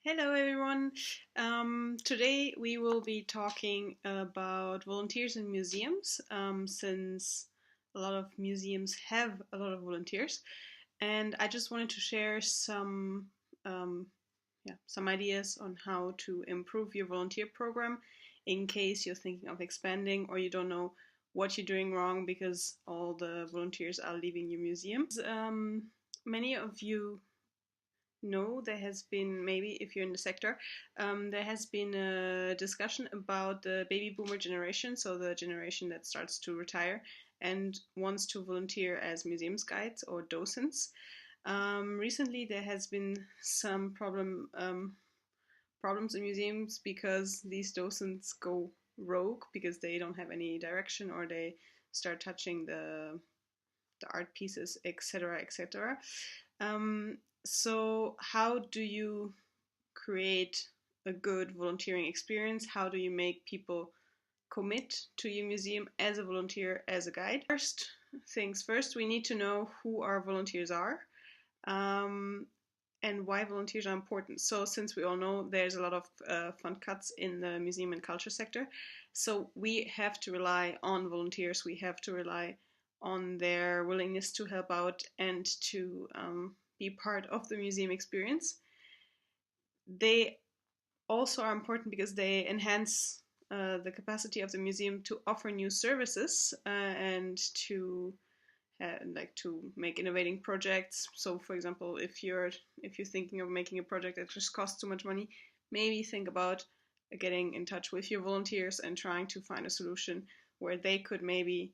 Hello, everyone. Today we will be talking about volunteers in museums, since a lot of museums have a lot of volunteers, and I just wanted to share um, some ideas on how to improve your volunteer program in case you're thinking of expanding or you don't know what you're doing wrong because all the volunteers are leaving your museum. Many of you know, there has been, maybe if you're in the sector, there has been a discussion about the baby boomer generation, so the generation that starts to retire and wants to volunteer as museums guides or docents. Recently, there has been some problems in museums because these docents go rogue because they don't have any direction or they start touching the art pieces, etc., etc. So how do you create a good volunteering experience? How do you make people commit to your museum as a volunteer, as a guide? First things first, we need to know who our volunteers are, um, and why volunteers are important. So since we all know there's a lot of fund cuts in the museum and culture sector, so we have to rely on volunteers. We have to rely on their willingness to help out and to be part of the museum experience. They also are important because they enhance the capacity of the museum to offer new services and to to make innovating projects. So, for example, if you're thinking of making a project that just costs too much money, maybe think about getting in touch with your volunteers and trying to find a solution where they could maybe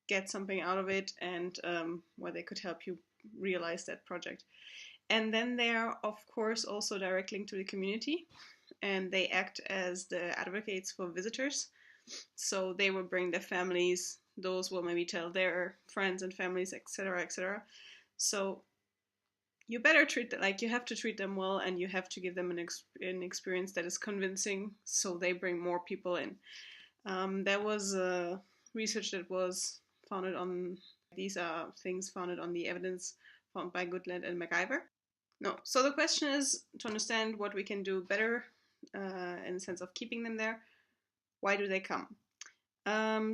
get something out of it and where they could help you realize that project. And then they are, of course, also direct link to the community, and they act as the advocates for visitors. So they will bring their families, those will maybe tell their friends and families, etc., etc. So you better treat them, like, you have to treat them well, and you have to give them an experience that is convincing, so they bring more people in. There was research that was founded on, these are things founded on the evidence found by Goodland and MacIver. No, so the question is to understand what we can do better in the sense of keeping them there. Why do they come?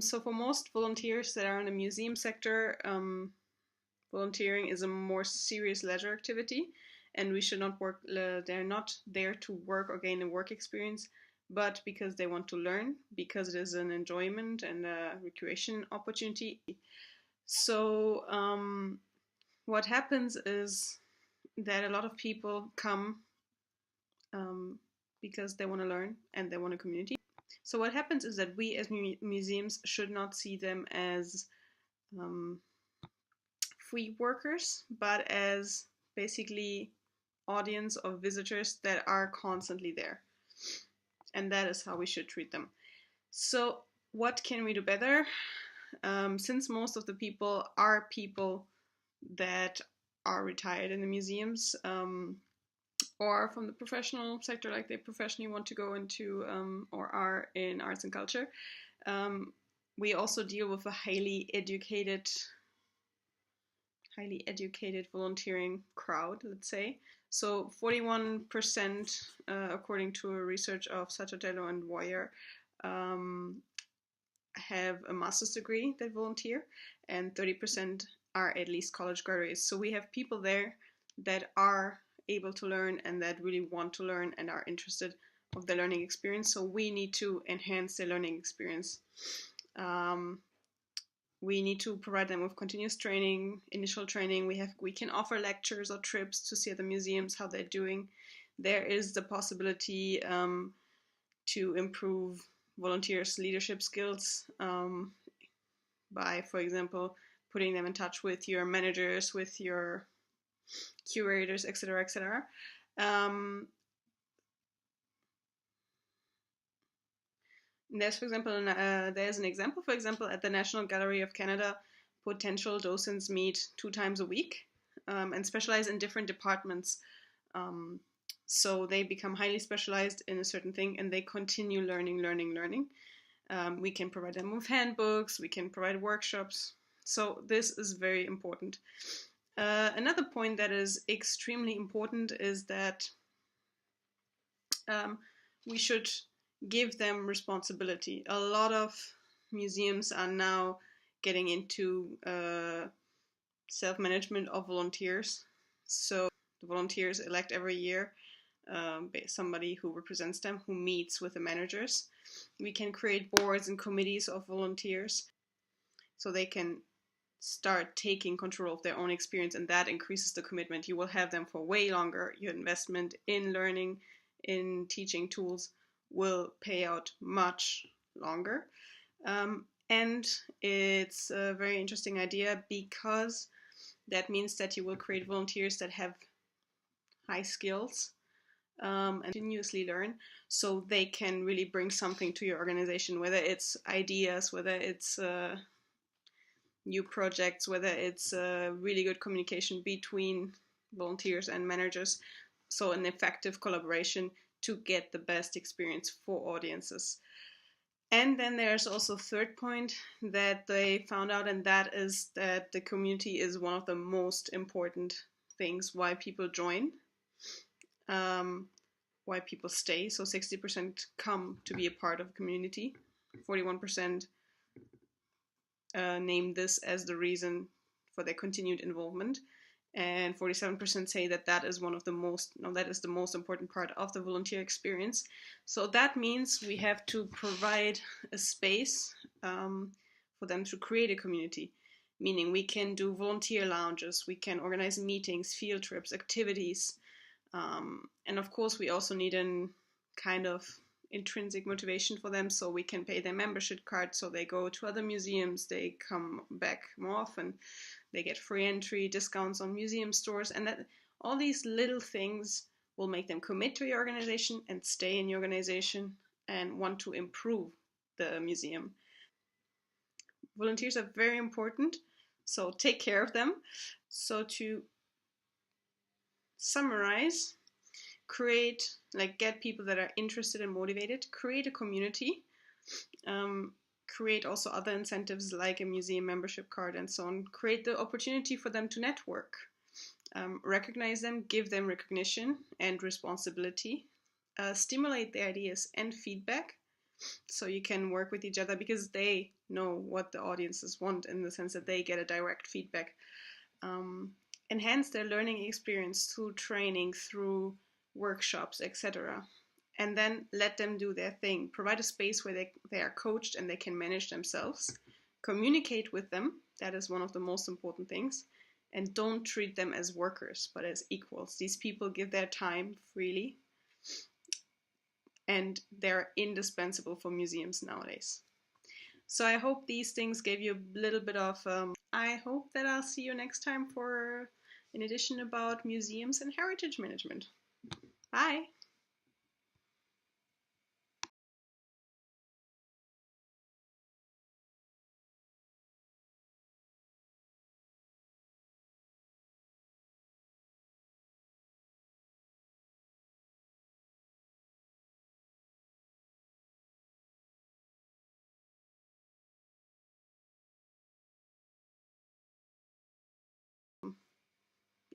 So for most volunteers that are in the museum sector, volunteering is a more serious leisure activity, and we should not work. They're not there to work or gain a work experience, but because they want to learn, because it is an enjoyment and a recreation opportunity. So what happens is that a lot of people come because they want to learn and they want a community. So what happens is that we as museums should not see them as free workers, but as basically audience of visitors that are constantly there. And that is how we should treat them. So what can we do better? Since most of the people are people that are retired in the museums, or from the professional sector, like they professionally want to go into or are in arts and culture. We also deal with a highly educated volunteering crowd, let's say. So 41%, according to a research of Sacciatello and Boyer, have a master's degree that volunteer, and 30% are at least college graduates. So we have people there that are able to learn and that really want to learn and are interested of the learning experience. So we need to enhance the learning experience. We need to provide them with continuous training, initial training. We can offer lectures or trips to see at the museums how they're doing. There is the possibility to improve volunteers' leadership skills by, for example, putting them in touch with your managers, with your curators, etc., etc. There's, for example, there's an example. For example, at the National Gallery of Canada, potential docents meet 2 times a week and specialize in different departments. So they become highly specialized in a certain thing, and they continue learning. We can provide them with handbooks. We can provide workshops. So this is very important. Another point that is extremely important is that we should give them responsibility. A lot of museums are now getting into self-management of volunteers. So the volunteers elect every year somebody who represents them, who meets with the managers. We can create boards and committees of volunteers so they can start taking control of their own experience, and that increases the commitment. You will have them for way longer. Your investment in learning, in teaching tools will pay out much longer. And it's a very interesting idea because that means that you will create volunteers that have high skills and continuously learn, so they can really bring something to your organization, whether it's ideas, whether it's new projects, whether it's really good communication between volunteers and managers. So an effective collaboration to get the best experience for audiences. And then there's also a third point that they found out, and that is that the community is one of the most important things why people join, why people stay. So 60% come to be a part of a community, 41% name this as the reason for their continued involvement, and 47% say that that is that is the most important part of the volunteer experience. So that means we have to provide a space for them to create a community, meaning we can do volunteer lounges, we can organize meetings, field trips, activities, and of course we also need a kind of intrinsic motivation for them, so we can pay their membership card, so they go to other museums, they come back more often, they get free entry, discounts on museum stores, and that all these little things will make them commit to your organization and stay in your organization and want to improve the museum. Volunteers are very important, so take care of them. So to summarize, get people that are interested and motivated, create a community, create also other incentives like a museum membership card and so on, create the opportunity for them to network, recognize them, give them recognition and responsibility, stimulate their ideas and feedback so you can work with each other because they know what the audiences want in the sense that they get a direct feedback, enhance their learning experience through training, through workshops, etc. And then let them do their thing. Provide a space where they are coached and they can manage themselves. Communicate with them. That is one of the most important things. And don't treat them as workers, but as equals. These people give their time freely, and they're indispensable for museums nowadays. So I hope these things gave you a little bit of, I hope that I'll see you next time for an edition about museums and heritage management. Bye!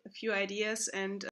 A few ideas and